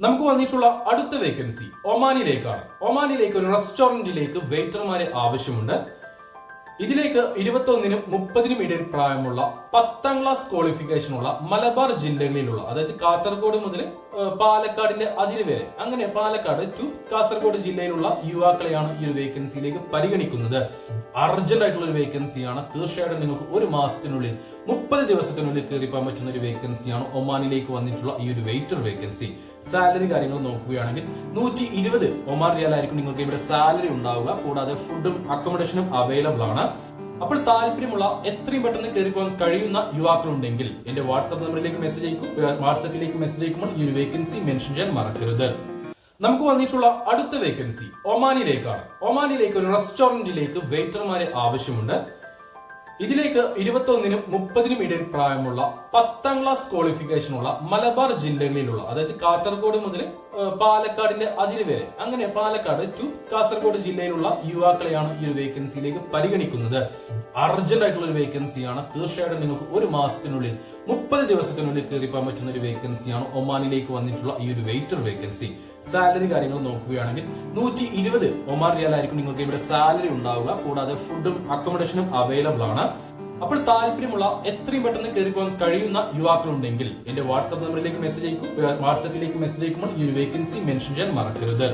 നമുക്ക് വന്നിട്ടുള്ള അടുത്ത വേക്കൻസി ഒമാനിലേക്കാണ്. ഒമാനിലേക്ക് ഒരു റെസ്റ്റോറന്റിലേക്ക് വെയിറ്റർമാരെ ആവശ്യമുണ്ട്. ഇതിലേക്ക് 21-നും 30-നും ഇടയിൽ പ്രായമുള്ള 10ാം ക്ലാസ് ക്വാളിഫിക്കേഷൻ ഉള്ള മലബാർ ജില്ലകളിലുള്ള, അതായത് കാസർഗോഡ് മുതൽ പാലക്കാടിന്റെ അതിര് വരെ, അങ്ങനെ പാലക്കാട് ടു കാസർഗോഡ് ജില്ലയിലുള്ള യുവാക്കളെയാണ് ഈ ഒരു വേക്കൻസിയിലേക്ക് പരിഗണിക്കുന്നത്. അർജന്റ് ആയിട്ടുള്ള ഒരു വേക്കൻസിയാണ്. തീർച്ചയായിട്ടും നിങ്ങൾക്ക് ഒരു മാസത്തിനുള്ളിൽ 30 ദിവസത്തിനുള്ളിൽ കയറിപ്പോകാൻ പറ്റുന്ന ഒരു വേക്കൻസിയാണ് ഒമാനിലേക്ക് വന്നിട്ടുള്ള ഈ ഒരു വെയിറ്റർ വേക്കൻസി. സാലറി കാര്യങ്ങൾ നോക്കുകയാണെങ്കിൽ 120 ഒമാൻ റിയാൽ ആയിരിക്കും നിങ്ങൾക്ക് ഇവിടെ സാലറി ഉണ്ടാവുക. കൂടാതെ ഫുഡും അക്കോമഡേഷനും അവൈലബിൾ ആണ്. അപ്പോൾ താല്പര്യമുള്ള എത്രയും പെട്ടെന്ന് കയറിപ്പോകാൻ കഴിയുന്ന യുവാക്കളുണ്ടെങ്കിൽ എന്റെ വാട്സ്ആപ്പ് നമ്പറിലേക്ക് മെസ്സേജ് അയക്കും. വാട്സ്ആപ്പിലേക്ക് മെസ്സേജ് അയക്കുമ്പോൾ ഈ ഒരു വേക്കൻസി മെൻഷൻ ചെയ്യാൻ മറക്കരുത്. നമുക്ക് വന്നിട്ടുള്ള അടുത്ത വേക്കൻസി ഒമാനിലേക്കാണ്. ഒമാനിലേക്ക് ഒരു റെസ്റ്റോറന്റിലേക്ക് വെയിറ്റർമാരെ ആവശ്യമുണ്ട്. ഇതിലേക്ക് 21-നും 30-നും ഇടയിൽ പ്രായമുള്ള 10ാം ക്ലാസ് ക്വാളിഫിക്കേഷൻ ഉള്ള മലബാർ ജില്ലകളിലുള്ള, അതായത് കാസർഗോഡ് മുതൽ പാലക്കാടിന്റെ അതിര് വരെ, അങ്ങനെ പാലക്കാട് ടു കാസർഗോഡ് ജില്ലയിലുള്ള യുവാക്കളെയാണ് ഈ ഒരു വേക്കൻസിയിലേക്ക് പരിഗണിക്കുന്നത്. അർജന്റ് ആയിട്ടുള്ള ഒരു വേക്കൻസിയാണ്. തീർച്ചയായിട്ടും നിങ്ങൾക്ക് ഒരു മാസത്തിനുള്ളിൽ 30 ദിവസത്തിനുള്ളിൽ കയറിപ്പോകാൻ പറ്റുന്ന ഒരു വേക്കൻസിയാണ് ഒമാനിലേക്ക് വന്നിട്ടുള്ള ഈ ഒരു വെയിറ്റർ വേക്കൻസി. സാലറി കാര്യങ്ങൾ നോക്കുകയാണെങ്കിൽ 120 ഒമാൻ റിയാൽ ആയിരിക്കും നിങ്ങൾക്ക് ഇവിടെ സാലറി ഉണ്ടാവുക. കൂടാതെ ഫുഡും അക്കോമഡേഷനും അവൈലബിൾ ആണ്. അപ്പോൾ താല്പര്യമുള്ള എത്രയും പെട്ടെന്ന് കയറിപ്പോകാൻ കഴിയുന്ന യുവാക്കളുണ്ടെങ്കിൽ എന്റെ വാട്സ്ആപ്പ് നമ്പറിലേക്ക് മെസ്സേജ് അയക്കും. വാട്സ്ആപ്പിലേക്ക് മെസ്സേജ് അയക്കുമ്പോൾ ഈ ഒരു വേക്കൻസി മെൻഷൻ ചെയ്യാൻ മറക്കരുത്.